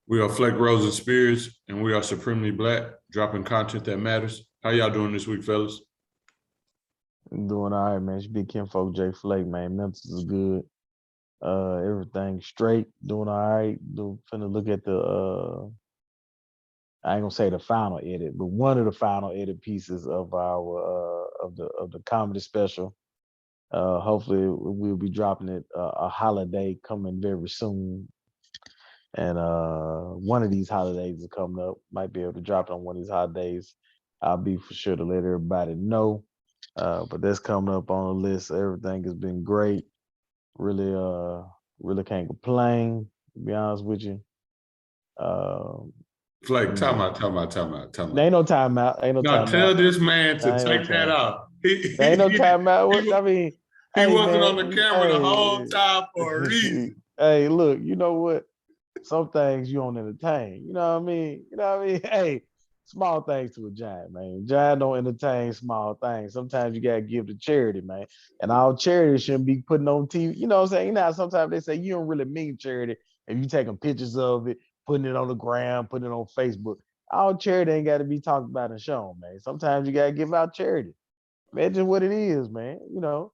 We are Fleck, Rose, and Spirits, and we are Supremely Black, dropping content that matters. How y'all doing this week, fellas? I'm doing all right, man. It's big kinfolk J Flake, man. Memphis is good. Everything straight, doing all right. Finna look at I ain't gonna say the final edit, but one of the final edit pieces of our of the comedy special. Hopefully we'll be dropping it a holiday coming very soon. And one of these holidays is coming up. Might be able to drop it on one of these holidays. I'll be for sure to let everybody know. But that's coming up on the list. Everything has been great. Really can't complain, to be honest with you. Fleck, time out. There ain't no timeout. No, tell this man to take that out. There ain't no timeout. I mean, he wasn't on the camera the whole time for a reason. Hey, look, you know what? Some things you don't entertain. You know what I mean? Hey, small things to a giant, man. Giant don't entertain small things. Sometimes you gotta give to charity, man. And all charity shouldn't be putting on TV. You know what I'm saying? You know how sometimes they say you don't really mean charity if you taking pictures of it, putting it on the ground, putting it on Facebook. All charity ain't got to be talked about and shown, man. Sometimes you gotta give out charity. Imagine what it is, man. You know,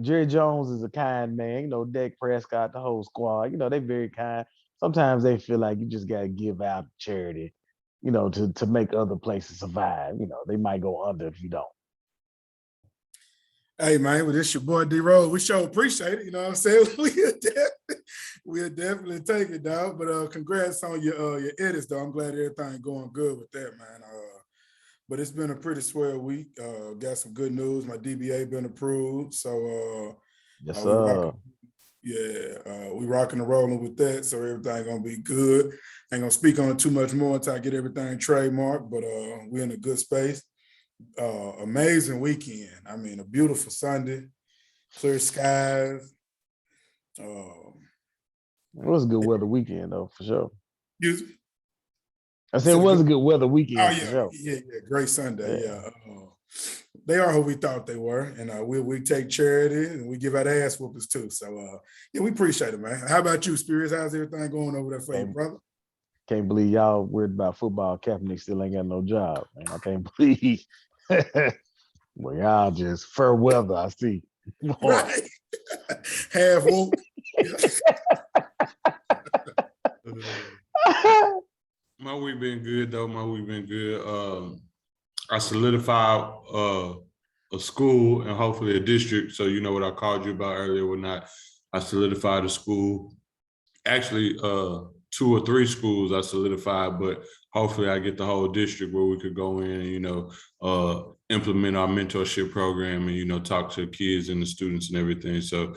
Jerry Jones is a kind man. You know, Dak Prescott, the whole squad. You know, they very kind. Sometimes they feel like you just gotta give out charity, you know, to make other places survive. You know, they might go under if you don't. Hey man, well, this your boy D Rose. We sure appreciate it. You know what I'm saying? We'll definitely take it, dog. But congrats on your edits, though. I'm glad everything going good with that, man. But it's been a pretty swell week. Got some good news. My DBA been approved. So yes, sir. We rocking and rolling with that. So everything gonna be good. Ain't gonna speak on it too much more until I get everything trademarked. But we're in a good space. Amazing weekend. I mean, a beautiful Sunday, clear skies. It was a good weather weekend, though, for sure. I said it it was a good weather weekend. Oh, yeah, for sure. yeah, great Sunday. Yeah. They are who we thought they were. And we take charity and we give out ass whoopers too. So, we appreciate it, man. How about you, Spirits? How's everything going over there for you, brother? Can't believe y'all worried about football. Kaepernick still ain't got no job, man. I can't believe. Well, y'all just fair weather, I see. Right. Half woke. My week been good, though. My week been good. I solidified a school and hopefully a district. So you know what I called you about earlier or not. I solidified a school. Actually, 2 or 3 schools I solidified, but hopefully I get the whole district where we could go in and, you know, implement our mentorship program and, you know, talk to kids and the students and everything. So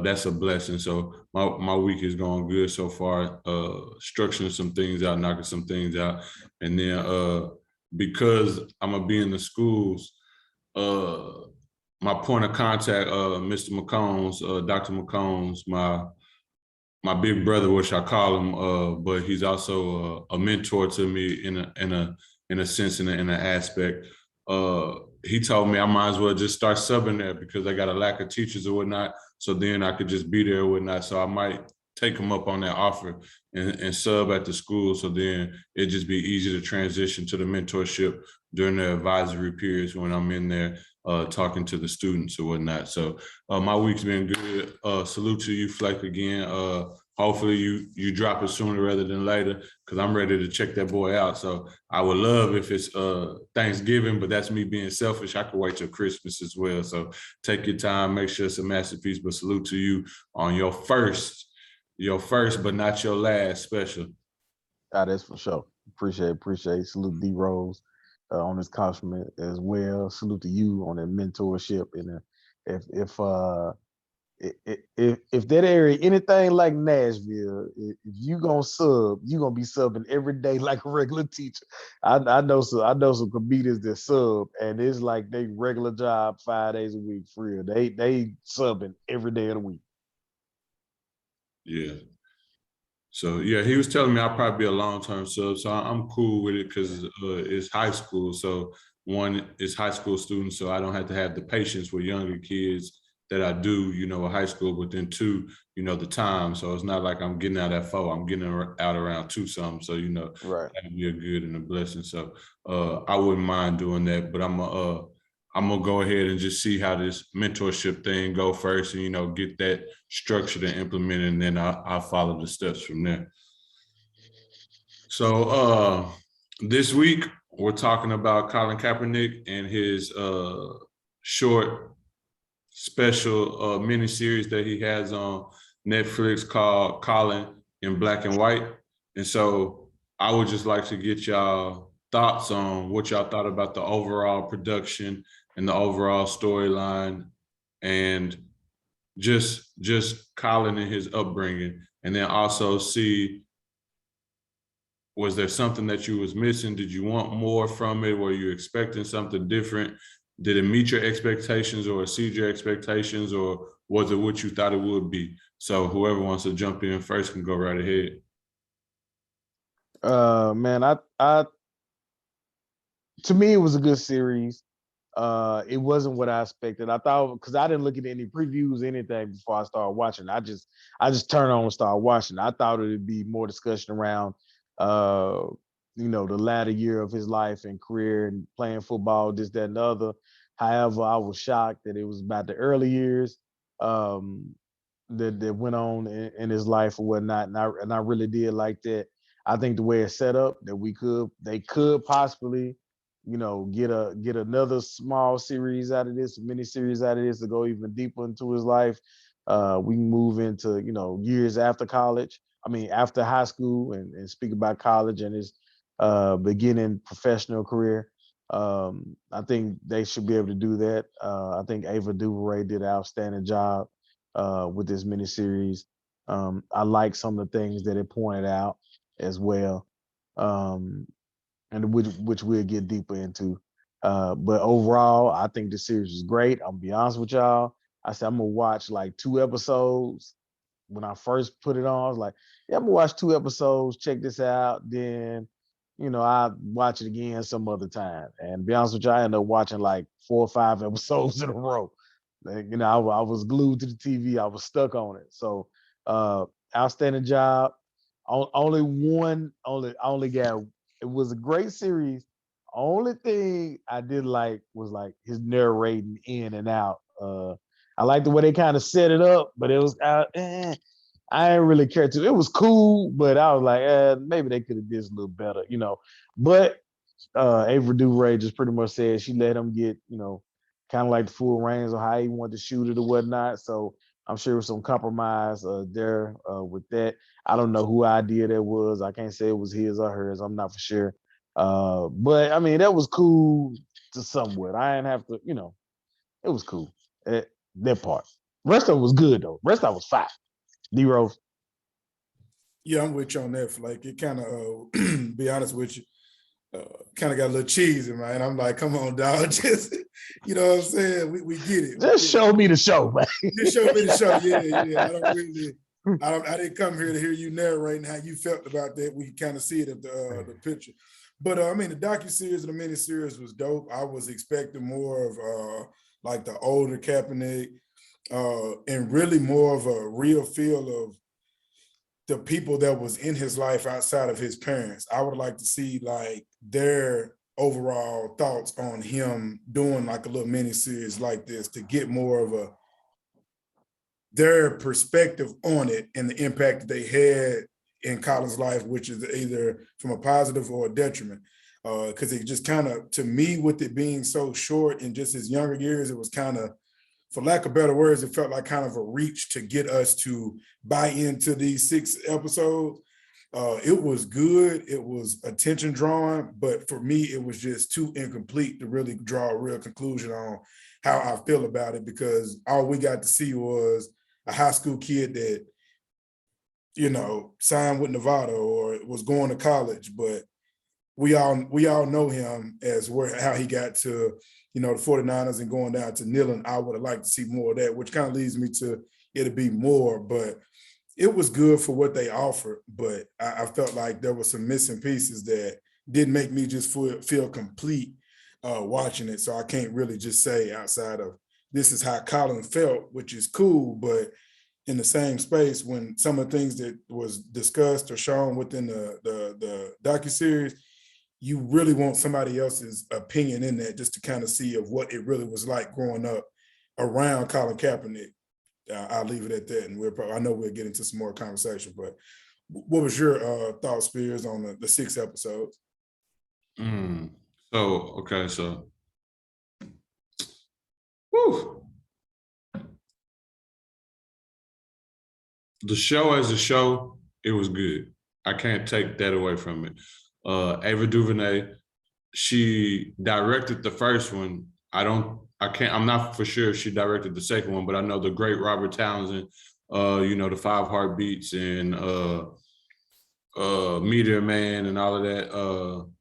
that's a blessing. So my week is going good so far, structuring some things out, knocking some things out. And then because I'm going to be in the schools, my point of contact, Mr. McCombs, Dr. McCombs, my big brother, which I call him, but he's also a mentor to me in a sense, in an aspect. He told me I might as well just start subbing there because I got a lack of teachers or whatnot. So then I could just be there or whatnot. So I might take him up on that offer and sub at the school. So then it'd just be easy to transition to the mentorship during the advisory periods when I'm in there talking to the students or whatnot. So my week's been good. Salute to you, Fleck, again. Hopefully you drop it sooner rather than later because I'm ready to check that boy out. So I would love if it's Thanksgiving, but that's me being selfish. I could wait till Christmas as well. So take your time, make sure it's a masterpiece, but salute to you on your first, but not your last special. That's for sure. Appreciate it. Salute D Rose on his compliment as well. Salute to you on that mentorship. And if that area, anything like Nashville, if you gonna sub, you gonna be subbing every day like a regular teacher. I know some comedians that sub, and it's like they regular job 5 days a week for real. They subbing every day of the week. Yeah. So yeah, he was telling me I'll probably be a long-term sub. So I'm cool with it because it's high school. So one is high school students, so I don't have to have the patience with younger kids that I do, you know, with high school, but then two, you know, the time. So it's not like I'm getting out at 4, I'm getting out around 2 something. So, you know, Right. that'd be a good and a blessing. So I wouldn't mind doing that, but I'm gonna go ahead and just see how this mentorship thing go first, and you know, get that structured and implemented, and then I'll follow the steps from there. So this week we're talking about Colin Kaepernick and his short special mini series that he has on Netflix called Colin in Black and White. And so I would just like to get y'all thoughts on what y'all thought about the overall production and the overall storyline, and just Colin and his upbringing, and then also see, was there something that you was missing? Did you want more from it? Were you expecting something different? Did it meet your expectations or exceed your expectations, or was it what you thought it would be? So whoever wants to jump in first can go right ahead. Man, I to me it was a good series. It wasn't what I expected. I thought, because I didn't look at any previews, anything before I started watching. I just turned on and started watching. I thought it'd be more discussion around you know, the latter year of his life and career and playing football, this, that, and the other. However, I was shocked that it was about the early years that went on in his life or whatnot. And I really did like that. I think the way it's set up, that they could possibly, you know, get another small series out of this, a mini series out of this, to go even deeper into his life. We can move into, you know, years after college. I mean, after high school, and speak about college and his beginning professional career. I think they should be able to do that. I think Ava DuVernay did an outstanding job with this miniseries. I like some of the things that it pointed out as well, and which we'll get deeper into. But overall, I think the series is great. I'm gonna be honest with y'all. I said I'm gonna watch like 2 episodes. When I first put it on, I was like, yeah, I'm gonna watch 2 episodes, check this out. Then, you know, I watch it again some other time. And to be honest with you, I ended up watching like 4 or 5 episodes in a row. Like, you know, I was glued to the TV. I was stuck on it. So outstanding job. I only got, it was a great series. Only thing I did like was like his narrating in and out. I like the way they kind of set it up, but it was I didn't really care to. It was cool, but I was like, maybe they could have did this a little better, you know. But Ava DuVernay just pretty much said she let him get, you know, kind of like the full reins on how he wanted to shoot it or whatnot. So I'm sure there was some compromise there with that. I don't know who idea that was. I can't say it was his or hers. I'm not for sure. But I mean, that was cool to somewhat. I didn't have to, you know, it was cool. That part. Rest of it was good though. Rest of it was fine. D-Rose. Yeah, I'm with you on that. Like, it kind of, be honest with you, kind of got a little cheesy, man. I'm like, come on, dog. Just, you know what I'm saying? We get it. Just show me the show, man. Just show me the show. Yeah. I didn't come here to hear you narrating how you felt about that. We kind of see it at the picture. But I mean, the docuseries and the miniseries was dope. I was expecting more of like the older Kaepernick, and really more of a real feel of the people that was in his life outside of his parents. I would like to see like their overall thoughts on him doing like a little mini series like this, to get more of their perspective on it and the impact that they had in Colin's life, which is either from a positive or a detriment. Because it just kind of, to me, with it being so short in just his younger years, it was kind of, for lack of better words, it felt like kind of a reach to get us to buy into these 6 episodes. It was good. It was attention drawing, but for me, it was just too incomplete to really draw a real conclusion on how I feel about it, because all we got to see was a high school kid that, you know, signed with Nevada or was going to college, but we all know him as how he got to, you know, the 49ers and going down to kneeling. I would have liked to see more of that, which kind of leads me to it'll be more, but it was good for what they offered. But I felt like there were some missing pieces that didn't make me just feel complete watching it. So I can't really just say, outside of this is how Colin felt, which is cool, but in the same space, when some of the things that was discussed or shown within the docuseries, you really want somebody else's opinion in that just to kind of see of what it really was like growing up around Colin Kaepernick. I'll leave it at that, and I know we'll get into some more conversation, but what was your thoughts, Spears, on the 6 episodes? So whew. The show as a show, it was good. I can't take that away from it. Ava DuVernay, she directed the first one. I'm not for sure if she directed the second one, but I know the great Robert Townsend, the 5 Heartbeats and Meteor Man and all of that,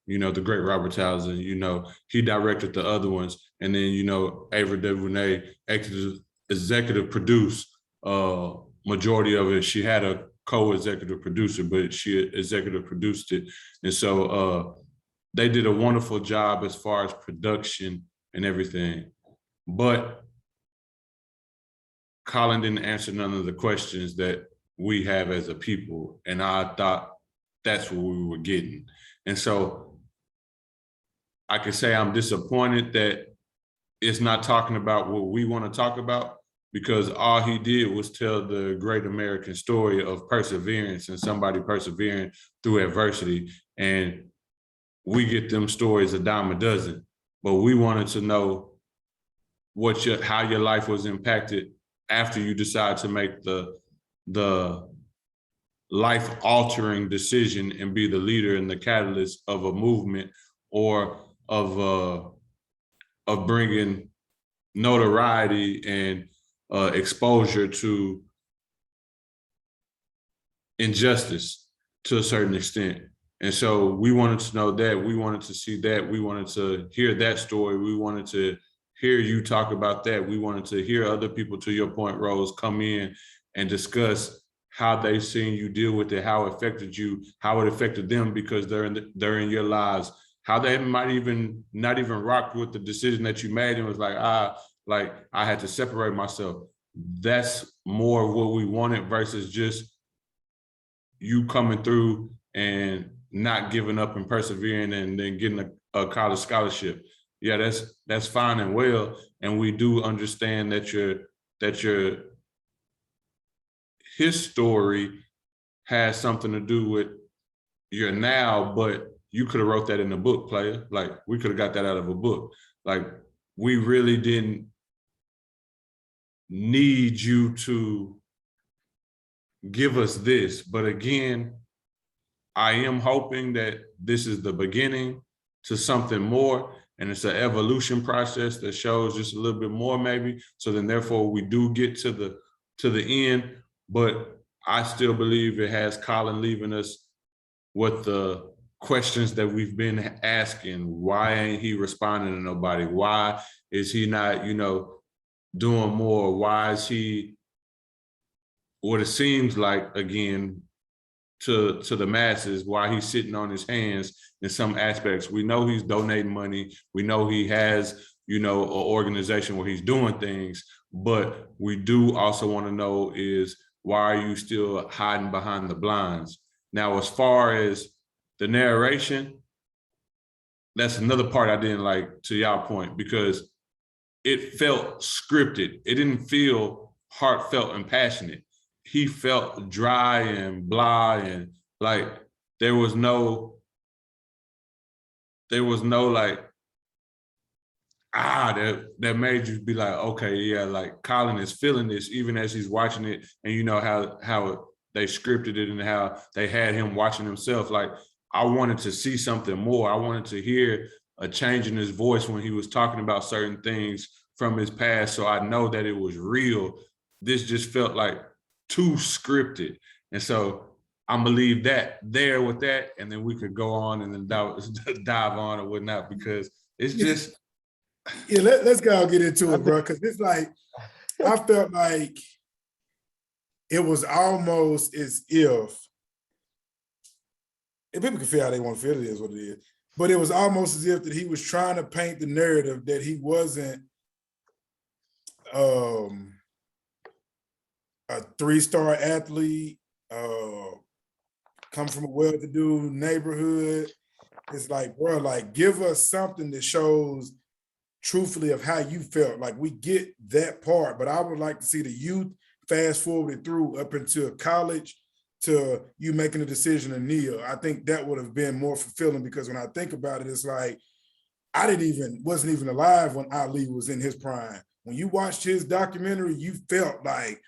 the great Robert Townsend, he directed the other ones. And then, Ava DuVernay executive produced majority of it. She had a co-executive producer, but she executive produced it. And so they did a wonderful job as far as production and everything. But Colin didn't answer none of the questions that we have as a people. And I thought that's what we were getting. And so I can say I'm disappointed that it's not talking about what we want to talk about, because all he did was tell the great American story of perseverance and somebody persevering through adversity. And we get them stories a dime a dozen, but we wanted to know how your life was impacted after you decide to make the life-altering decision and be the leader and the catalyst of a movement or of bringing notoriety and exposure to injustice to a certain extent. And so we wanted to know that, we wanted to see that, we wanted to hear that story, we wanted to hear you talk about that, we wanted to hear other people, to your point, Rose, come in and discuss how they seen you deal with it, how it affected you, how it affected them because they're in your lives, how they might not even rock with the decision that you made and was like, I had to separate myself. That's more of what we wanted versus just you coming through and not giving up and persevering and then getting a college scholarship. Yeah, that's fine and well. And we do understand that his story has something to do with your now, but you could have wrote that in a book, player. Like, we could have got that out of a book. Like, we really didn't need you to give us this. But again, I am hoping that this is the beginning to something more, and it's an evolution process that shows just a little bit more maybe. So then therefore we do get to the end, but I still believe it has Colin leaving us with the questions that we've been asking. Why ain't he responding to nobody? Why is he not, doing more? Why is he, what it seems like, again, to the masses, why he's sitting on his hands in some aspects? We know he's donating money. We know he has, an organization where he's doing things, but we do also want to know is, why are you still hiding behind the blinds? Now, as far as the narration, that's another part I didn't like, to y'all point, because it felt scripted. It didn't feel heartfelt and passionate. He felt dry and blah, and like there was no like, that made you be like, okay, yeah, like Colin is feeling this even as he's watching it. And how they scripted it and how they had him watching himself. Like, I wanted to see something more. I wanted to hear a change in his voice when he was talking about certain things from his past, so I know that it was real. This just felt like too scripted. And so I'm gonna leave that there with that, and then we could go on and then dive on or whatnot, because it's just. Yeah, let's go get into it, bro, because it's like, I felt like it was almost as if people can feel how they want to feel, it is what it is, but it was almost as if that he was trying to paint the narrative that he wasn't a 3-star athlete, come from a well-to-do neighborhood. It's like, bro, like give us something that shows truthfully of how you felt. Like we get that part, but I would like to see the youth fast forwarded through up into college to you making a decision to kneel. I think that would have been more fulfilling, because when I think about it, it's like I wasn't even alive when Ali was in his prime. When you watched his documentary, you felt like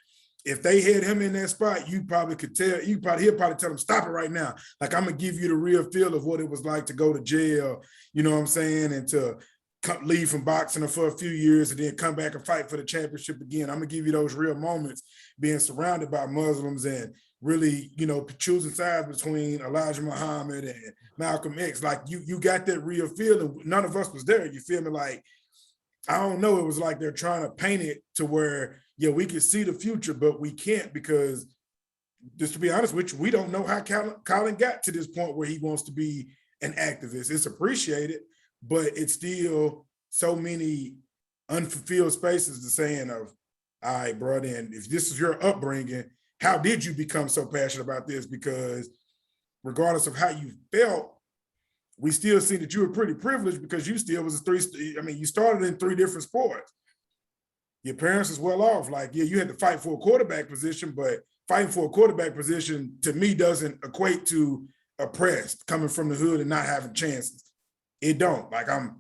if they had him in that spot, you probably could tell, he'll probably tell him, stop it right now. Like, I'm gonna give you the real feel of what it was like to go to jail, you know what I'm saying? And to leave from boxing for a few years and then come back and fight for the championship again. I'm gonna give you those real moments being surrounded by Muslims and really, you know, choosing sides between Elijah Muhammad and Malcolm X. Like you got that real feeling. None of us was there. You feel me? Like, I don't know. It was like they're trying to paint it to where, yeah, we can see the future, but we can't, because just to be honest with you, we don't know how Colin got to this point where he wants to be an activist. It's appreciated, but it's still so many unfulfilled spaces to saying of, all right, bro, then if this is your upbringing, how did you become so passionate about this? Because regardless of how you felt, we still see that you were pretty privileged, because you still was you started in 3 different sports. Your parents is well off. Like, yeah, you had to fight for a quarterback position, but fighting for a quarterback position to me doesn't equate to oppressed, coming from the hood and not having chances. It don't. Like, I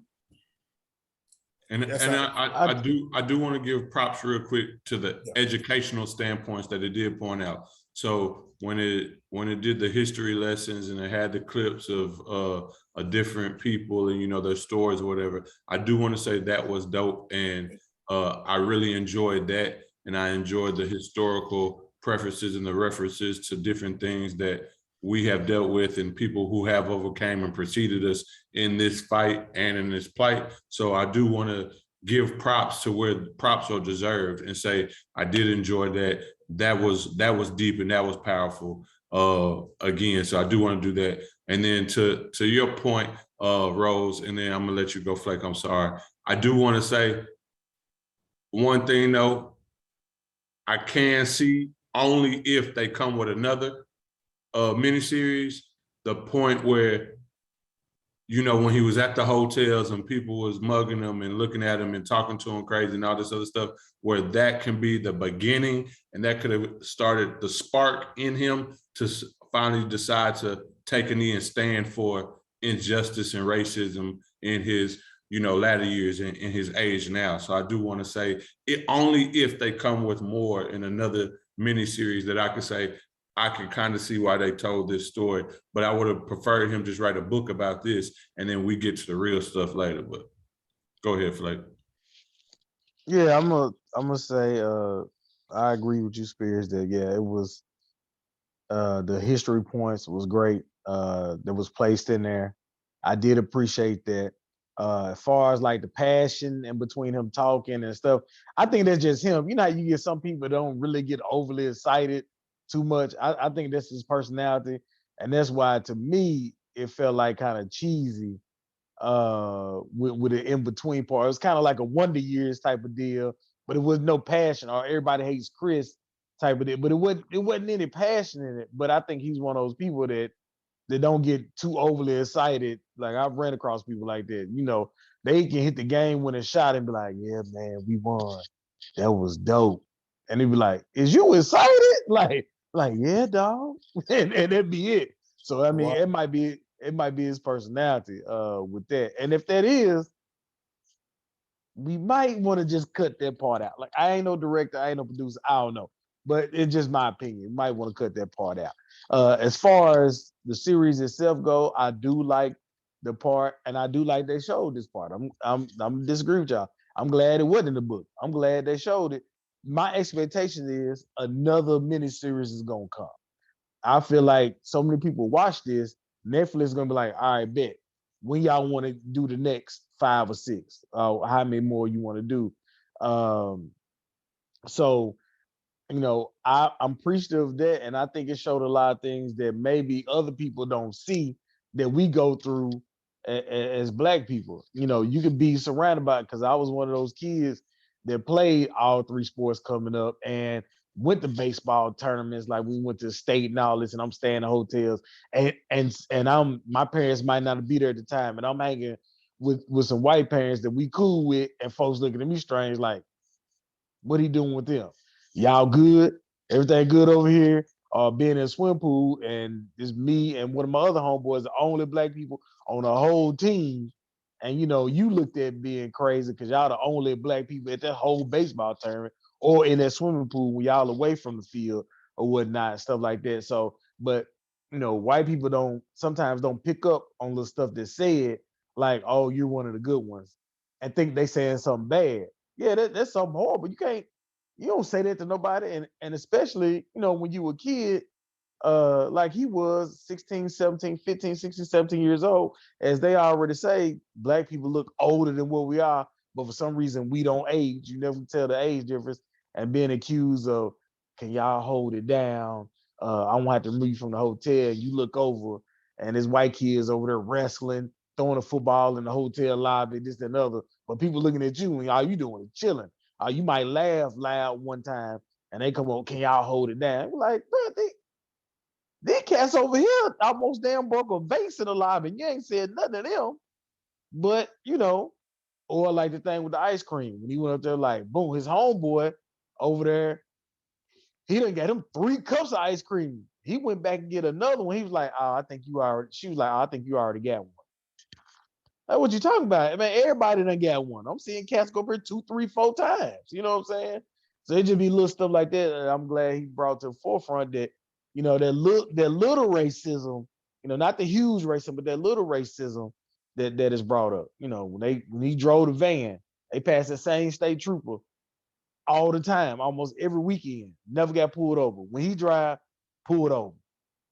do want to give props real quick to the educational standpoints that it did point out. So when it did the history lessons and it had the clips of different people and, you know, their stories or whatever, I do want to say that was dope, and I really enjoyed that, and I enjoyed the historical prefaces and the references to different things that we have dealt with and people who have overcame and preceded us in this fight and in this plight. So I do want to give props to where props are deserved and say I did enjoy that. That was deep and that was powerful again. So I do want to do that. And then to your point, Rose, and then I'm gonna let you go, Flake. I'm sorry. I do want to say one thing though, I can see only if they come with another miniseries, the point where, you know, when he was at the hotels and people was mugging him and looking at him and talking to him crazy and all this other stuff, where that can be the beginning and that could have started the spark in him to finally decide to take a knee and stand for injustice and racism in his, you know, latter years in his age now. So I do want to say it only if they come with more in another miniseries that I could say, I can kind of see why they told this story, but I would have preferred him just write a book about this and then we get to the real stuff later. But go ahead, Flake. Yeah, I'm gonna say I agree with you, Spears, that yeah, it was the history points was great that was placed in there. I did appreciate that. As far as like the passion in between him talking and stuff, I think that's just him. You know how you get some people don't really get overly excited too much. I think that's his personality, and that's why to me it felt like kind of cheesy with an in between part. It was kind of like a Wonder Years type of deal, but it was no passion, or everybody hates Chris type of deal. But it wasn't any passion in it. But I think he's one of those people that don't get too overly excited. Like, I've ran across people like that. You know, they can hit the game winning shot and be like, "Yeah, man, we won. That was dope." And they be like, "Is you excited?" Like, yeah, dog. and that'd be it. So I mean, it might be his personality with that. And if that is, we might want to just cut that part out. Like, I ain't no director, I ain't no producer, I don't know. But it's just my opinion. You might want to cut that part out. As far as the series itself go, I do like the part, and I do like they showed this part. I'm disagree with y'all. I'm glad it wasn't in the book. I'm glad they showed it. My expectation is another miniseries is gonna come. I feel like so many people watch this, Netflix is gonna be like, all right, bet. When y'all want to do the next 5 or 6, how many more you want to do? So, you know, I'm appreciative of that, and I think it showed a lot of things that maybe other people don't see that we go through as Black people. You know, you could be surrounded by it, because I was one of those kids that played all three sports coming up and went to baseball tournaments, like we went to state and all this, and I'm staying in hotels, and my parents might not be there at the time, and I'm hanging with some white parents that we cool with, and folks looking at me strange, like, what he doing with them? Y'all good? Everything good over here? Being in a swim pool, and it's me and one of my other homeboys, the only black people on the whole team. And you looked at being crazy because y'all the only black people at that whole baseball tournament or in that swimming pool when y'all away from the field or whatnot, stuff like that. So, but white people sometimes don't pick up on the stuff that's said, like, oh, you're one of the good ones, and think they saying something bad. Yeah, that's something horrible. You don't say that to nobody, and especially, when you were a kid, like he was 16, 17, 15, 16, 17 years old, as they already say, black people look older than what we are, but for some reason we don't age. You never tell the age difference, and being accused of, can y'all hold it down? I won't have to leave from the hotel. You look over, and there's white kids over there wrestling, throwing a football in the hotel lobby, this and other. But people looking at you, and all you doing is chilling. You might laugh loud one time, and they come on, can y'all hold it down? We're like, bro, these cats over here almost damn broke a vase in the lobby, and you ain't said nothing to them. But, or like the thing with the ice cream, when he went up there, like, boom, his homeboy over there, he done got him 3 cups of ice cream. He went back and get another one. He was like, oh, she was like, oh, I think you already got one. Like, what you talking about? I mean, everybody done got one. I'm seeing cats go over here 2, 3, 4 times. You know what I'm saying? So it just be little stuff like that. And I'm glad he brought to the forefront that, that little racism, not the huge racism, but that little racism that is brought up. When he drove the van, they passed the same state trooper all the time, almost every weekend. Never got pulled over. When he drive, pulled over.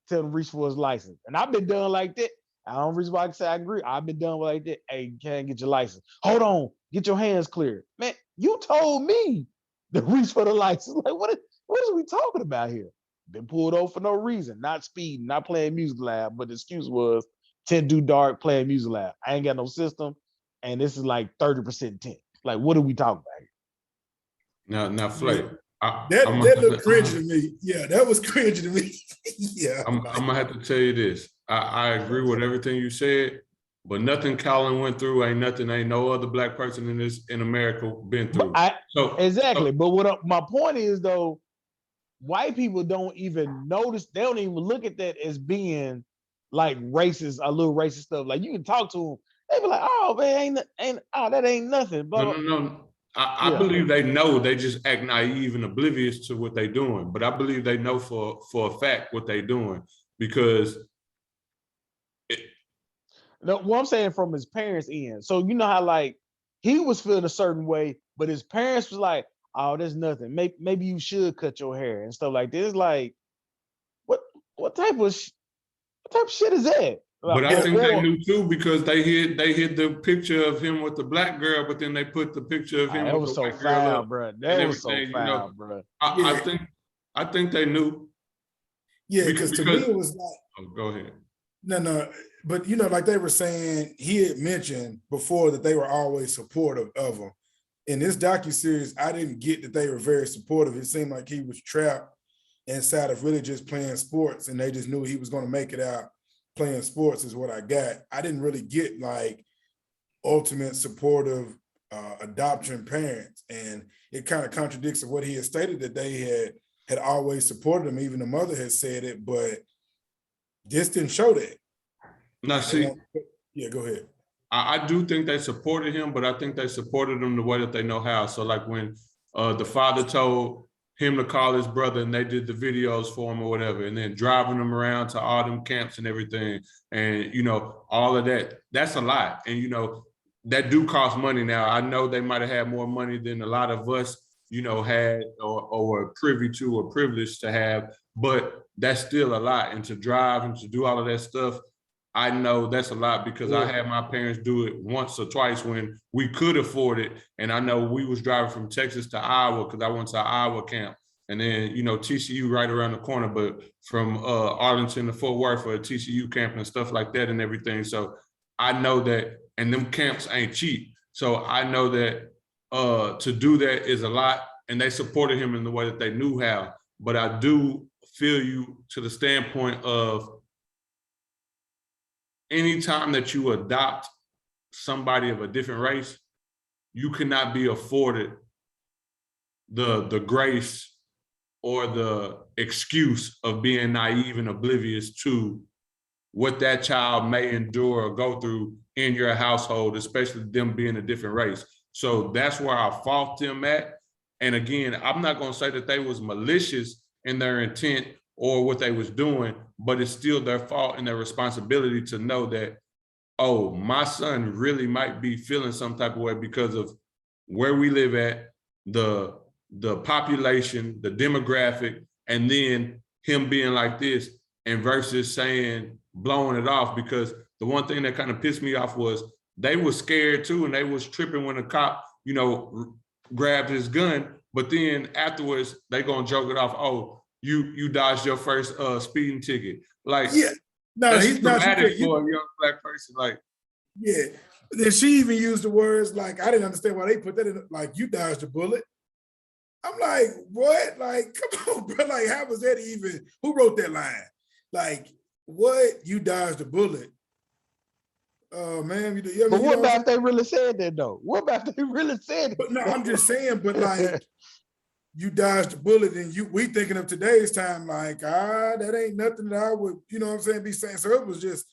Tell him to reach for his license. And I've been done like that. I don't reason why I can say I agree. I've been done like that. Hey, you can't get your license. Hold on, get your hands clear. Man, you told me to reach for the license. Like, what is we talking about here? Been pulled over for no reason, not speeding, not playing music loud, but the excuse was 10 do dark, playing music loud. I ain't got no system, and this is like 30% 10. Like, what are we talking about here? Now, Flake. That looked cringy to me. Yeah, that was cringy to me. Yeah. I'm gonna have to tell you this. I agree with everything you said, but nothing Colin went through ain't no other black person in America been through. Exactly. But my point is, though, white people don't even notice, they don't even look at that as being like racist, a little racist stuff. Like, you can talk to them, they be like, oh man, that ain't nothing. But no. I believe they know, they just act naive and oblivious to what they're doing. But I believe they know for a fact what they're doing, because no, what I'm saying from his parents' end. So you know how, like, he was feeling a certain way, but his parents was like, oh, there's nothing. Maybe you should cut your hair and stuff like this. Like, what type of shit is that? But I think they knew too, because they hid the picture of him with the black girl, but then they put the picture of him with the white girl up. Bro. That was so foul, bro. I think they knew. Yeah, because to me it was like, oh, go ahead. No, but like they were saying, he had mentioned before that they were always supportive of him. In this docuseries, I didn't get that they were very supportive. It seemed like he was trapped inside of really just playing sports, and they just knew he was going to make it out playing sports is what I got. I didn't really get like ultimate supportive adoption parents, and it kind of contradicts of what he had stated, that they had always supported him. Even the mother had said it, but this didn't show that. Now, see, yeah, go ahead. I do think they supported him, but I think they supported him the way that they know how. So like when the father told him to call his brother, and they did the videos for him or whatever, and then driving him around to all them camps and everything, and all of that, that's a lot. And that do cost money. Now, I know they might have had more money than a lot of us had or were privy to or privileged to have, but that's still a lot. And to drive and to do all of that stuff, I know that's a lot, because I had my parents do it once or twice when we could afford it. And I know we was driving from Texas to Iowa, because I went to Iowa camp. And then, TCU right around the corner, but from Arlington to Fort Worth for a TCU camp and stuff like that and everything. So I know that, and them camps ain't cheap. So I know that to do that is a lot, and they supported him in the way that they knew how. But I do feel you to the standpoint of anytime that you adopt somebody of a different race, you cannot be afforded the grace or the excuse of being naive and oblivious to what that child may endure or go through in your household, especially them being a different race. So that's where I fault them at. And again, I'm not going to say that they was malicious in their intent or what they was doing, but it's still their fault and their responsibility to know that, oh, my son really might be feeling some type of way because of where we live at, the population, the demographic, and then him being like this, and versus saying, blowing it off. Because the one thing that kind of pissed me off was they were scared too, and they was tripping when the cop, grabbed his gun. But then afterwards, they gonna joke it off. Oh, you dodged your first speeding ticket. Like, Yeah, no, that's he's not. traumatic for a young Black person. Like, yeah. Then she even used the words like, I didn't understand why they put that in, like, you dodged a bullet. I'm like, what? Like, come on, bro. Like, how was that even? Who wrote that line? Like, what? You dodged a bullet. Oh, man. But what about if they really said that, though? What about if they really said it? But no, I'm just saying, but like, you dodged a bullet, and we thinking of today's time, like, that ain't nothing that I would, be saying. So it was just,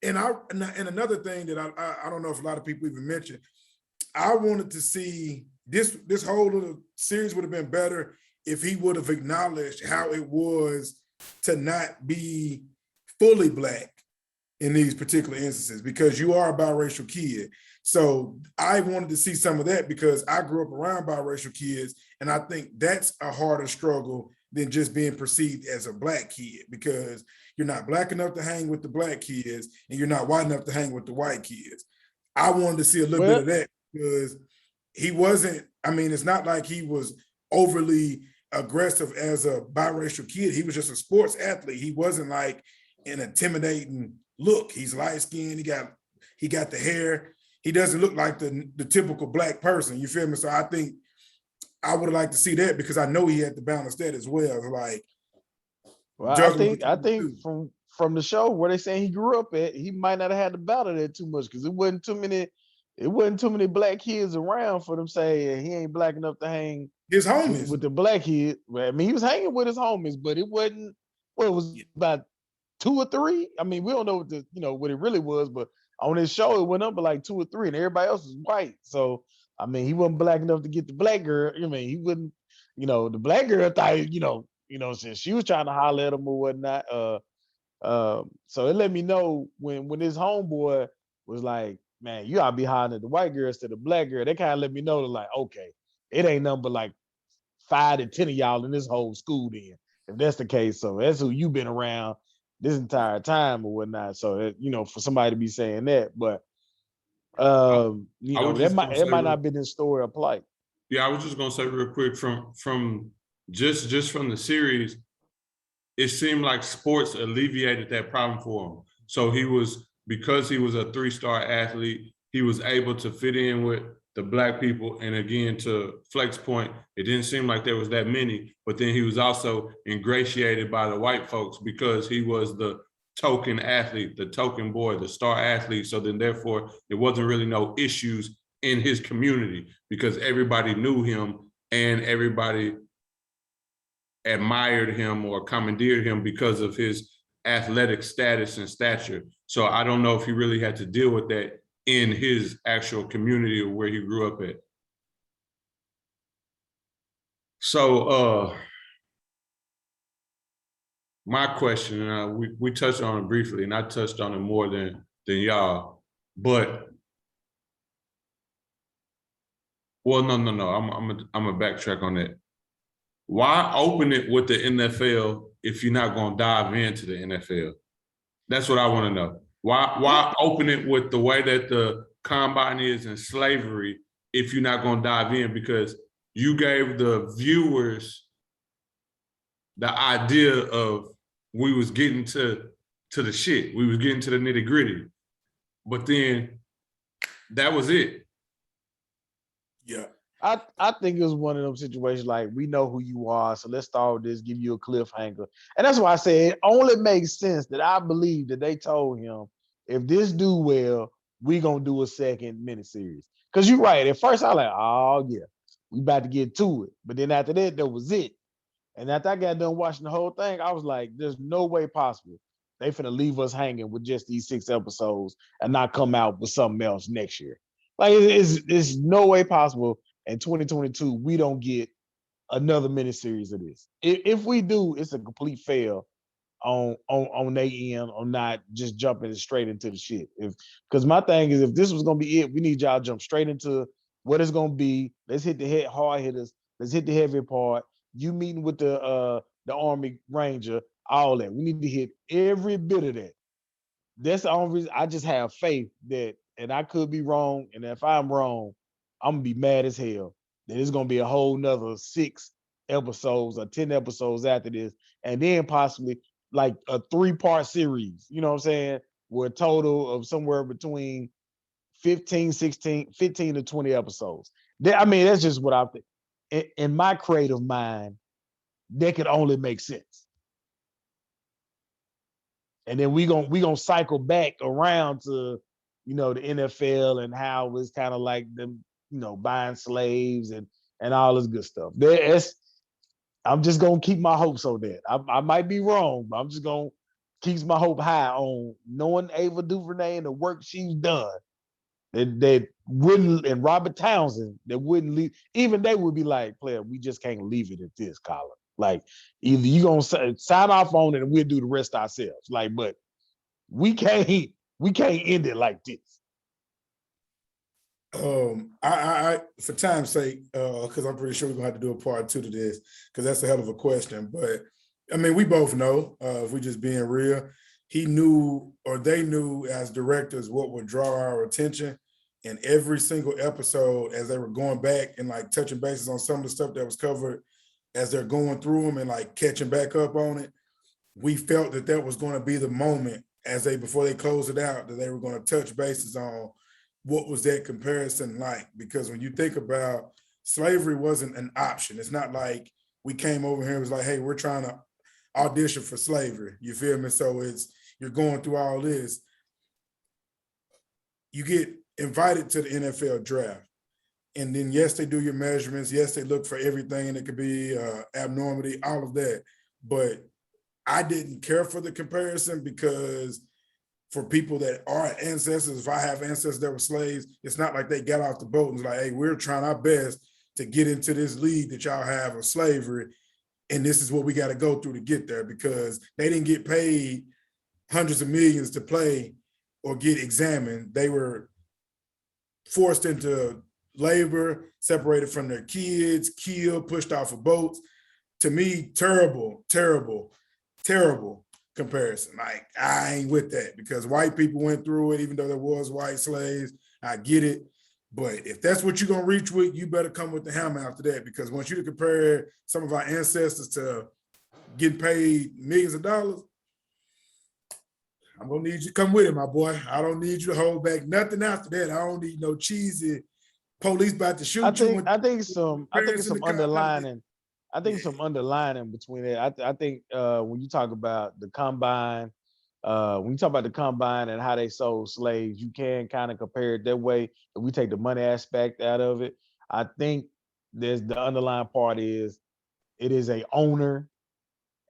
and another thing that I don't know if a lot of people even mentioned, I wanted to see this whole little series would have been better if he would have acknowledged how it was to not be fully Black in these particular instances, because you are a biracial kid. So I wanted to see some of that because I grew up around biracial kids, and I think that's a harder struggle than just being perceived as a Black kid, because you're not Black enough to hang with the Black kids and you're not white enough to hang with the white kids. I wanted to see a little bit of that, because he wasn't, it's not like he was overly aggressive as a biracial kid. He was just a sports athlete. He wasn't like an intimidating look. He's light skinned. He got the hair. He doesn't look like the typical Black person. You feel me? So I think I would have liked to see that, because I know he had to balance that as well. Like, well, I think from the show where they saying he grew up at, he might not have had to battle that too much, because it wasn't too many Black kids around for them saying he ain't Black enough to hang his homies with the Black kid. Well, he was hanging with his homies, but it wasn't. Well, it was about 2 or 3. We don't know what it really was, but on his show it went up to like 2 or 3, and everybody else was white. So he wasn't Black enough to get the Black girl. He wouldn't. The Black girl thought since she was trying to holler at him or whatnot. So it let me know when his homeboy was like, man, you ought to be hollering at the white girl instead of the Black girl. They kind of let me know that, like, okay, it ain't nothing but like 5 to 10 of y'all in this whole school then, if that's the case. So that's who you've been around this entire time or whatnot. So for somebody to be saying that, but that might not have been his story of plight. Yeah, I was just gonna say real quick from just from the series, it seemed like sports alleviated that problem for him. So because he was a 3-star athlete, he was able to fit in with the Black people. And again, to Flex point, it didn't seem like there was that many, but then he was also ingratiated by the white folks because he was the token athlete, the token boy, the star athlete. So then therefore there wasn't really no issues in his community because everybody knew him and everybody admired him or commandeered him because of his athletic status and stature. So I don't know if he really had to deal with that in his actual community or where he grew up at. So my question, we touched on it briefly, and I touched on it more than y'all, but well, no. I'm gonna backtrack on that. Why open it with the NFL if you're not gonna dive into the NFL? That's what I want to know. Why open it with the way that the combine is in slavery if you're not gonna dive in? Because you gave the viewers the idea of we was getting to the shit. We was getting to the nitty gritty. But then that was it. Yeah. I think it was one of those situations like we know who you are, so let's start with this, give you a cliffhanger. And that's why I say it only makes sense that I believe that they told him if this do well, we gonna do a second miniseries. Cause you're right. At first I was like, oh yeah, we about to get to it. But then after that was it. And after I got done watching the whole thing, I was like, there's no way possible they finna leave us hanging with just these 6 episodes and not come out with something else next year. Like it's no way possible in 2022 we don't get another miniseries of this. If we do, it's a complete fail on their end on not just jumping straight into the shit. Because my thing is if this was gonna be it, we need y'all to jump straight into what it's gonna be. Let's hit the hard hitters. Let's hit the heavy part. You meeting with the Army Ranger, all that. We need to hit every bit of that. That's the only reason I just have faith that, and I could be wrong. And if I'm wrong, I'm gonna be mad as hell. That it's gonna be a whole nother 6 episodes or 10 episodes after this, and then possibly like a 3-part series. You know what I'm saying? Where a total of somewhere between 15 to 20 episodes. I mean, that's just what I think. In my creative mind, that could only make sense. And then we gonna cycle back around to, the NFL and how it's kind of like them, buying slaves and all this good stuff. I'm just gonna keep my hopes on that. I might be wrong, but I'm just gonna keep my hope high on knowing Ava DuVernay and the work she's done. That wouldn't, and Robert Townsend, that wouldn't leave. Even they would be like, "Player, we just can't leave it at this, Colin. Like, either you gonna sign off on it, and we'll do the rest ourselves. Like, but we can't end it like this." I for time's sake, because I'm pretty sure we're gonna have to do a part 2 to this, because that's a hell of a question. But I mean, we both know, if we just being real, he knew, or they knew as directors, what would draw our attention. And every single episode, as they were going back and like touching bases on some of the stuff that was covered, as they're going through them and like catching back up on it, we felt that was going to be the moment before they closed it out, that they were going to touch bases on what was that comparison like. Because when you think about slavery, wasn't an option. It's not like we came over here and was like, hey, we're trying to audition for slavery. You feel me? So you're going through all this. You get invited to the NFL draft. And then, yes, they do your measurements. Yes, they look for everything, and it could be abnormality, all of that. But I didn't care for the comparison, because for people that are ancestors, if I have ancestors that were slaves, it's not like they got off the boat and was like, hey, we're trying our best to get into this league that y'all have of slavery, and this is what we got to go through to get there, because they didn't get paid hundreds of millions to play or get examined. They were forced into labor, separated from their kids, killed, pushed off of boats. To me, terrible, terrible, terrible comparison. Like, I ain't with that, because white people went through it, even though there was white slaves. I get it. But if that's what you're going to reach with, you better come with the hammer after that, because once you compare some of our ancestors to getting paid millions of dollars, I'm going to need you to come with it, my boy. I don't need you to hold back nothing after that. I don't need no cheesy police about to shoot you. I think some underlining. I think some underlining between it. I think when you talk about the combine, and how they sold slaves, you can kind of compare it that way. If we take the money aspect out of it, I think there's the underlying part is it is a owner,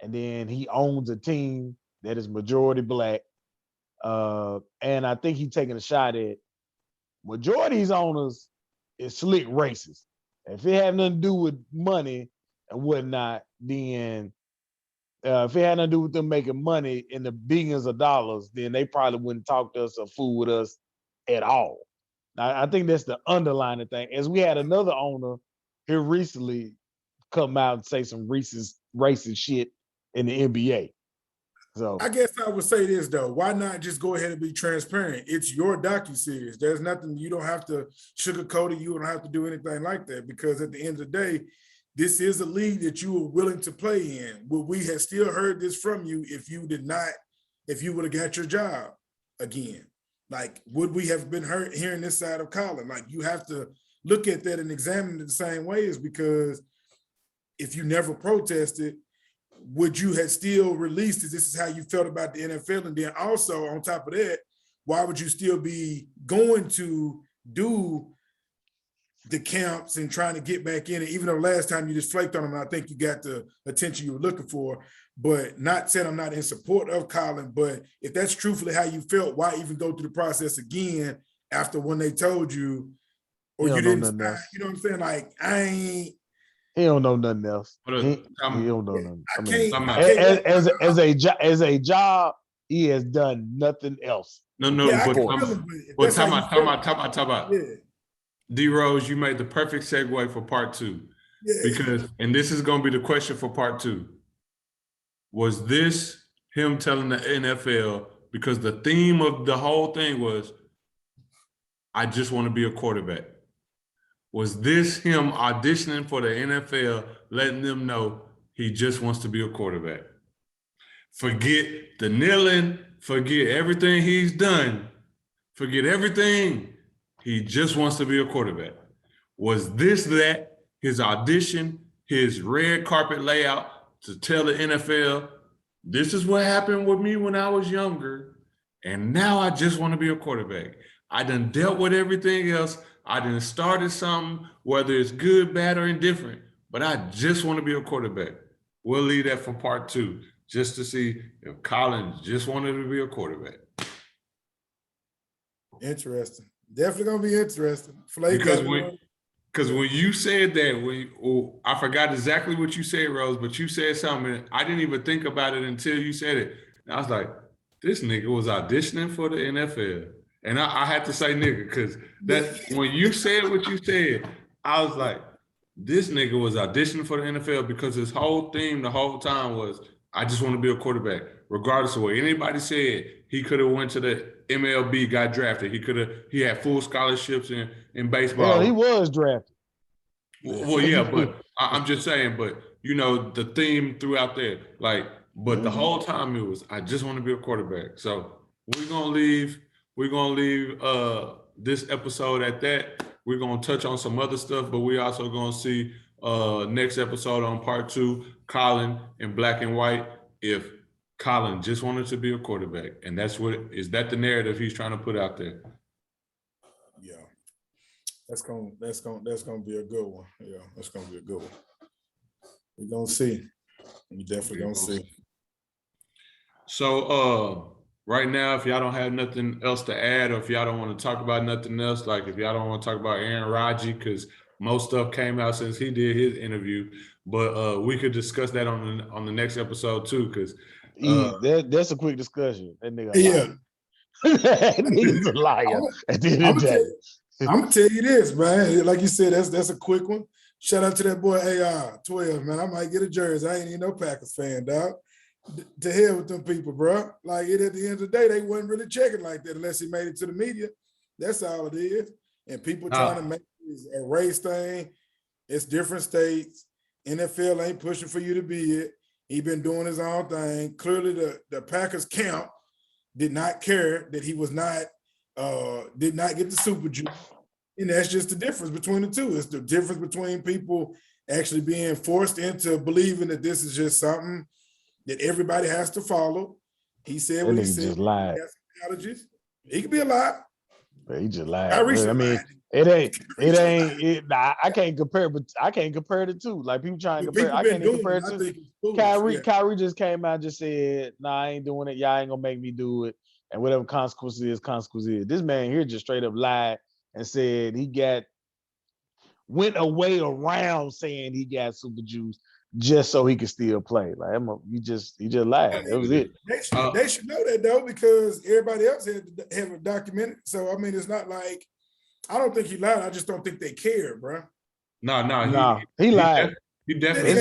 and then he owns a team that is majority black. And I think he's taking a shot at majority of these owners is slick racist. If it had nothing to do with money and whatnot, then if it had nothing to do with them making money in the billions of dollars, then they probably wouldn't talk to us or fool with us at all. I think that's the underlying thing. As we had another owner here recently come out and say some racist shit in the NBA. So I guess I would say this though: why not just go ahead and be transparent? It's your docuseries. There's nothing, you don't have to sugarcoat it. You don't have to do anything like that, because at the end of the day, this is a league that you were willing to play in. Would we have still heard this from you if you would have got your job again? Like, would we have been hearing this side of Colin? Like, you have to look at that and examine it the same way is because if you never protested, would you have still released it? This is how you felt about the NFL. And then also on top of that, why would you still be going to do the camps and trying to get back in it, even though last time you just flaked on them and I think you got the attention you were looking for, but not saying I'm not in support of Colin, but if that's truthfully how you felt, why even go through the process again after when they told you, or you didn't, you know what I'm saying? Like, he don't know nothing else. He don't know nothing. As a job, he has done nothing else. But time out. Yeah. D Rose, you made the perfect segue for part 2. Yeah. Because, and this is going to be the question for part 2. Was this him telling the NFL, because the theme of the whole thing was, I just want to be a quarterback. Was this him auditioning for the NFL, letting them know he just wants to be a quarterback? Forget the kneeling, forget everything he's done, forget everything. He just wants to be a quarterback. Was this that, his audition, his red carpet layout to tell the NFL, this is what happened with me when I was younger, and now I just want to be a quarterback. I done dealt with everything else. I done started something, whether it's good, bad, or indifferent, but I just want to be a quarterback. We'll leave that for part 2, just to see if Colin just wanted to be a quarterback. Interesting. Definitely gonna be interesting. Because when you said that, I forgot exactly what you said, Rose, but you said something. I didn't even think about it until you said it. And I was like, this nigga was auditioning for the NFL. And I had to say nigga, because when you said what you said, I was like, this nigga was auditioning for the NFL, because his whole theme the whole time was, I just want to be a quarterback. Regardless of what anybody said, he could have went to the MLB, got drafted. He had full scholarships in baseball. Yeah, he was drafted. Well, yeah, but I'm just saying, but you know, the theme throughout there, like, but the whole time it was, I just want to be a quarterback. So we're gonna leave this episode at that. We're gonna touch on some other stuff, but we also gonna see next episode on part 2, Colin in black and white, if Colin just wanted to be a quarterback. And is that the narrative he's trying to put out there? Yeah. That's gonna be a good one. Yeah, that's gonna be a good one. We're gonna see. We definitely gonna see. So right now, if y'all don't have nothing else to add, or if y'all don't want to talk about nothing else, like if y'all don't want to talk about Aaron Rodgers, because most stuff came out since he did his interview, but we could discuss that on the next episode too, because that's a quick discussion. That nigga, yeah, that nigga's a liar. At the end of the day, I'm gonna tell you this, man. Like you said, that's a quick one. Shout out to that boy AR12, man. I might get a jersey. I ain't even no Packers fan, dog. To hell with them people, bro. Like, at the end of the day, they wasn't really checking like that unless he made it to the media. That's all it is. And people trying to make it a race thing. It's different states. NFL ain't pushing for you to be it. He been doing his own thing. Clearly, the Packers camp did not care that he was not did not get the Super Juice. And that's just the difference between the two. It's the difference between people actually being forced into believing that this is just something that everybody has to follow. He said what he said. Just lied. He could be a lie. But he just lied. I mean, it ain't. I can't compare, but I can't compare the two. Like, people trying to compare. I can't even compare it to Kyrie just came out and just said, "Nah, I ain't doing it. Y'all ain't gonna make me do it." And whatever consequence is. This man here just straight up lied and said went away around saying he got super juice just so he could still play. Like, he just lied. That was it. They should know that though, because everybody else had a documented. So I mean, it's not like, I don't think he lied. I just don't think they care, bro. No, he lied. He definitely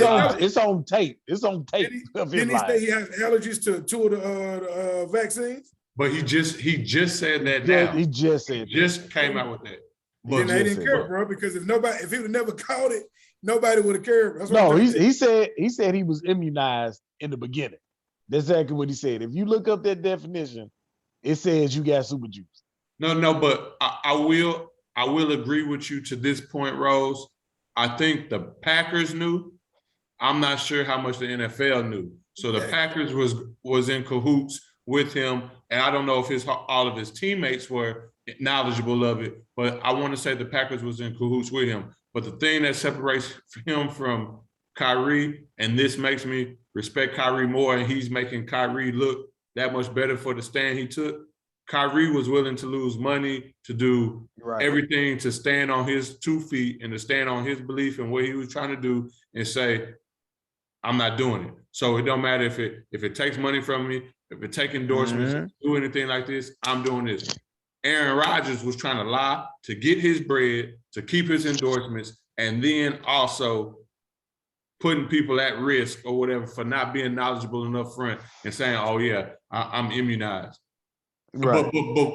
it's on tape. It's on tape. Didn't he say he has allergies to 2 of the vaccines? But he just said that now. He just said just came out with that. But they didn't care, bro, because if he would never caught it, nobody would have cared. That's what he said he was immunized in the beginning. That's exactly what he said. If you look up that definition, it says you got super juice. No, but I will I will agree with you to this point, Rose. I think the Packers knew. I'm not sure how much the NFL knew. So the Packers was in cahoots with him, and I don't know if all of his teammates were knowledgeable of it, but I want to say the Packers was in cahoots with him. But the thing that separates him from Kyrie, and this makes me respect Kyrie more, and he's making Kyrie look that much better for the stand he took. Kyrie was willing to lose money, to do everything, to stand on his 2 feet and to stand on his belief and what he was trying to do and say, I'm not doing it. So it don't matter if it takes money from me, if it takes endorsements, do anything like this, I'm doing this. Aaron Rodgers was trying to lie to get his bread, to keep his endorsements, and then also putting people at risk or whatever for not being knowledgeable enough front and saying, oh yeah, I'm immunized. Right.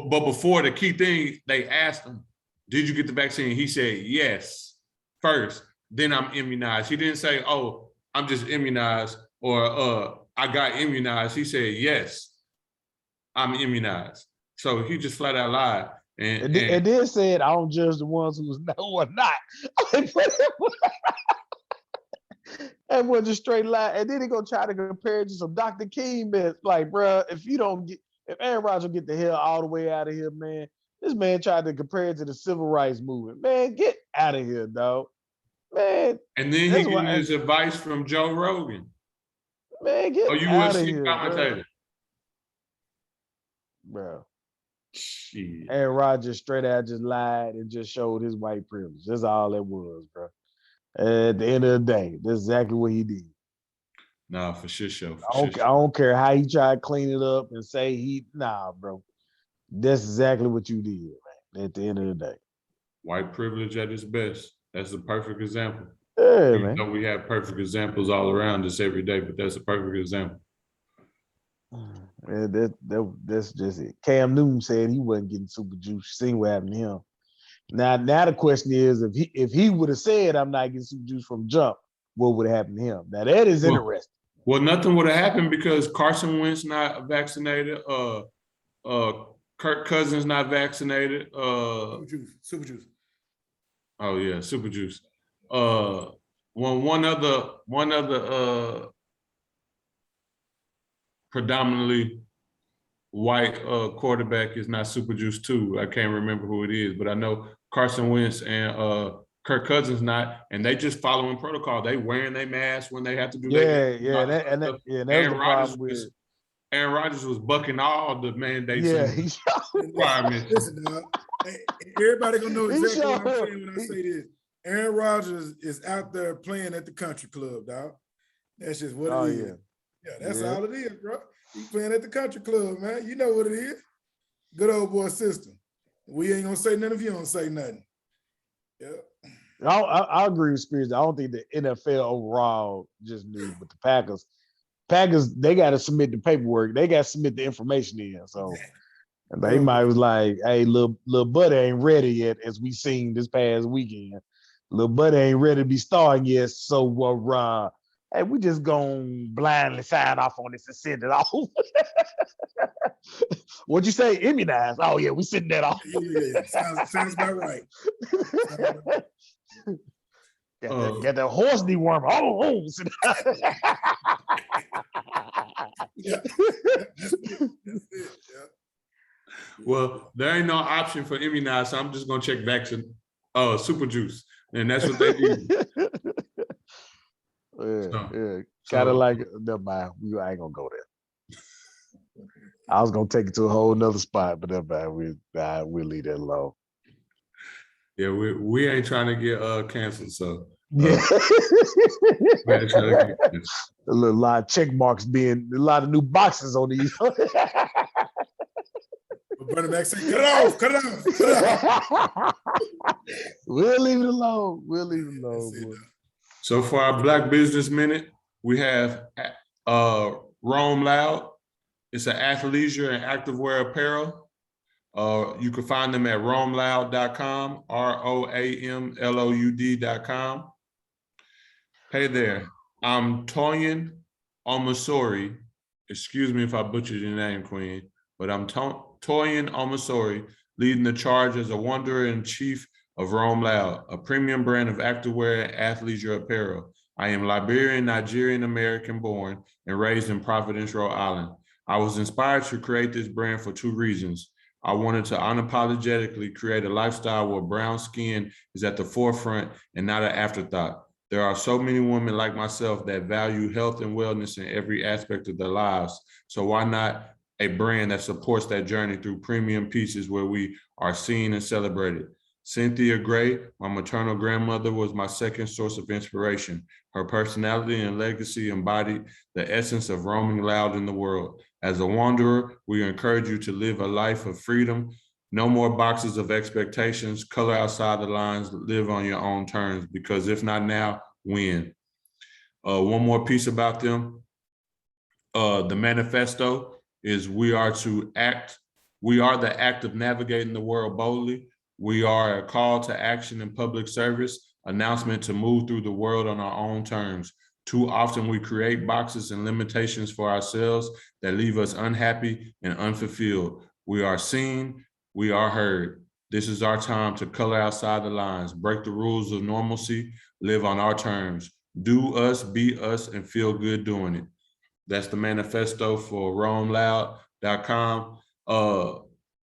But before, the key thing, they asked him, did you get the vaccine? He said, yes, first, then I'm immunized. He didn't say, oh, I'm just immunized, or I got immunized. He said, yes, I'm immunized. So he just flat out lied. And then said, I don't judge the ones who are not. That was a straight lie. And then he gonna try to compare it to some Dr. King myths. Like, bro, if Aaron Rodgers get the hell all the way out of here, man, this man tried to compare it to the civil rights movement. Man, get out of here, dog. Man. And then he getting his advice from Joe Rogan. Man, get out of here, commentator. Bro. Shit. Aaron Rodgers straight out just lied and just showed his white privilege. That's all it was, bro. At the end of the day, that's exactly what he did. Nah, for sure. I don't care how he tried to clean it up and say bro. That's exactly what you did, man, at the end of the day. White privilege at its best. That's a perfect example. Yeah, man. We have perfect examples all around us every day, but that's a perfect example. Yeah, that's just it. Cam Newton said he wasn't getting super juice. See what happened to him. Now the question is, if he would have said I'm not getting super juice from jump, what would have happened to him? Now that is interesting. Well, nothing would have happened because Carson Wentz not vaccinated. Kirk Cousins not vaccinated. Super juice. Oh yeah, super juice. One other predominantly white quarterback is not super juice too. I can't remember who it is, but I know Carson Wentz and Kirk Cousins not, and they just following protocol. They wearing their mask when they have to do that. Aaron Rodgers was bucking all the mandates. Yeah, requirements. Listen, everybody gonna know exactly what I'm saying when I say this. Aaron Rodgers is out there playing at the country club, dog. That's just what it is. Yeah, that's all it is, bro. He's playing at the country club, man. You know what it is. Good old boy system. We ain't gonna say nothing if you don't say nothing. Yeah. I agree with Spears. I don't think the NFL overall just knew, but the Packers, they got to submit the paperwork. They got to submit the information in. So they might was like, hey, little buddy ain't ready yet, as we seen this past weekend. Little buddy ain't ready to be starting yet. So hey, we just gonna blindly sign off on this and send it off. What'd you say? Immunized? Oh yeah, we sending that off. Yeah. Sounds about right. Get the horse deworm. Oh. Yeah. Well, there ain't no option for immunized, so I'm just gonna check vaccine. Super juice, and that's what they do. Yeah. Kind of like never mind. I ain't gonna go there. I was gonna take it to a whole nother spot, but never mind. We'll leave that alone. Yeah, we ain't trying to get canceled, so yeah. A lot of check marks being a lot of new boxes on these. Running back saying, cut it off. We'll leave it alone. Boy. So for our Black Business Minute, we have Roam Loud. It's an athleisure and activewear apparel. You can find them at roamloud.com, ROAMLOUD.com. Hey there, I'm Toyin Omasori. Excuse me if I butchered your name, Queen, but I'm Toyin Omasori, leading the charge as a wanderer-in-chief of Rome Loud, a premium brand of activewear and athleisure apparel. I am Liberian, Nigerian, American born and raised in Providence, Rhode Island. I was inspired to create this brand for two reasons. I wanted to unapologetically create a lifestyle where brown skin is at the forefront and not an afterthought. There are so many women like myself that value health and wellness in every aspect of their lives. So why not a brand that supports that journey through premium pieces where we are seen and celebrated? Cynthia Gray, my maternal grandmother, was my second source of inspiration. Her personality and legacy embodied the essence of roaming loud in the world. As a wanderer, we encourage you to live a life of freedom. No more boxes of expectations, color outside the lines, live on your own terms, because if not now, when? One more piece about them. The manifesto is we are the act of navigating the world boldly. We are a call to action in public service, announcement to move through the world on our own terms. Too often we create boxes and limitations for ourselves that leave us unhappy and unfulfilled. We are seen, we are heard. This is our time to color outside the lines, break the rules of normalcy, live on our terms, do us, be us, and feel good doing it. That's the manifesto for RoamLoud.com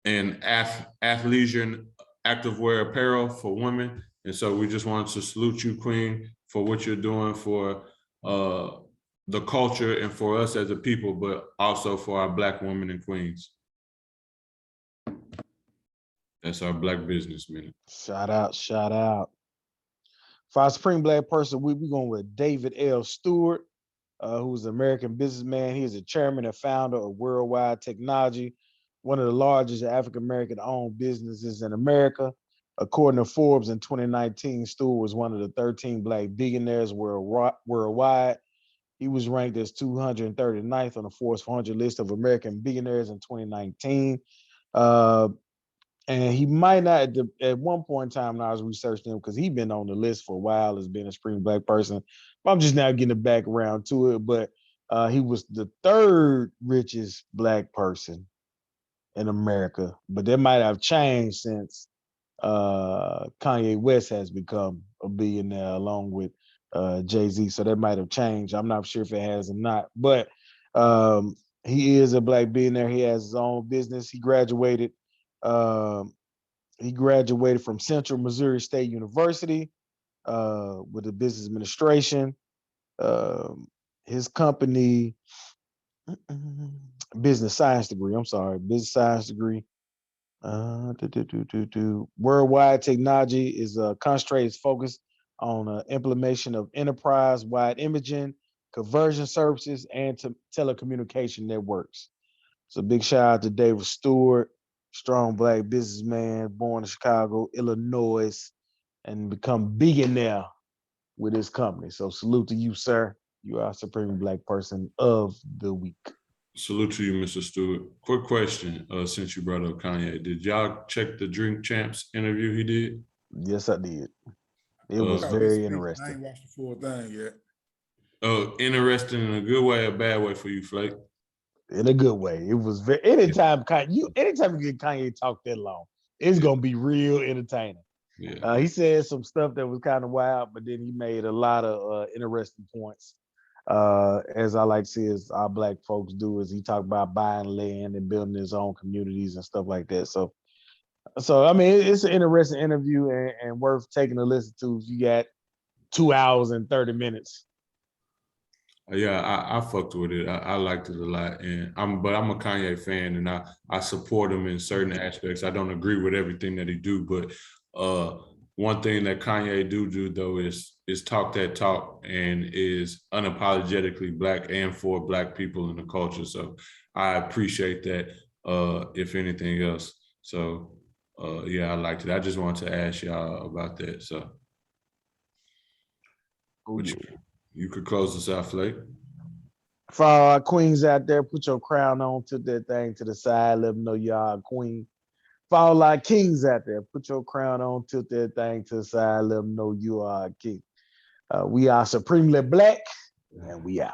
and athleisure and activewear apparel for women. And so we just wanted to salute you, Queen, for what you're doing for the culture and for us as a people, but also for our Black women and queens. That's our Black Business Minute. Shout out, shout out. For our Supreme Black Person Week, we're going with David L. Stewart, who's an American businessman. He is the chairman and founder of Worldwide Technology, one of the largest African-American owned businesses in America. According to Forbes in 2019, Stewart was one of the 13 Black billionaires worldwide. He was ranked as 239th on the Forbes 400 list of American billionaires in 2019. And he might not, at one point in time, when I was researching him, because he'd been on the list for a while as being a Supreme Black person. But I'm just now getting back around to it. But he was the third richest Black person in America. But that might have changed since Kanye West has become a billionaire along with Jay-Z. So that might have changed. I'm not sure if it has or not. But he is a Black billionaire. He has his own business. He graduated from Central Missouri State University with a business administration. His company, business science degree. Worldwide Technology is concentrated focus on implementation of enterprise-wide imaging, conversion services, and telecommunication networks. So big shout out to David Stewart, strong Black businessman, born in Chicago, Illinois, and become billionaire with his company. So salute to you, sir. You are Supreme Black Person of the Week. Salute to you, Mr. Stewart. Quick question, since you brought up Kanye. Did y'all check the Drink Champs interview he did? Yes, I did. It was very interesting. I ain't watched the full thing yet. Interesting in a good way or bad way for you, Flake? In a good way. It was very, anytime you get Kanye talk that long, it's gonna be real entertaining. Yeah. He said some stuff that was kind of wild, but then he made a lot of interesting points. As I like to see as our Black folks do, is he talked about buying land and building his own communities and stuff like that. So I mean, it's an interesting interview and worth taking a listen to. You got 2 hours and 30 minutes. Yeah, I fucked with it. I liked it a lot, and I'm a Kanye fan, and I support him in certain aspects. I don't agree with everything that he do, but one thing that Kanye do though is talk that talk and is unapologetically Black and for Black people in the culture. So I appreciate that. If anything else, so yeah, I liked it. I just wanted to ask y'all about that. So. Oh, yeah. You could close this out, Flake. For all our queens out there, put your crown on, took that thing to the side, let them know you are a queen. For all our kings out there, put your crown on, tilt that thing to the side, let them know you are a king. We are Supremely Black, and we out.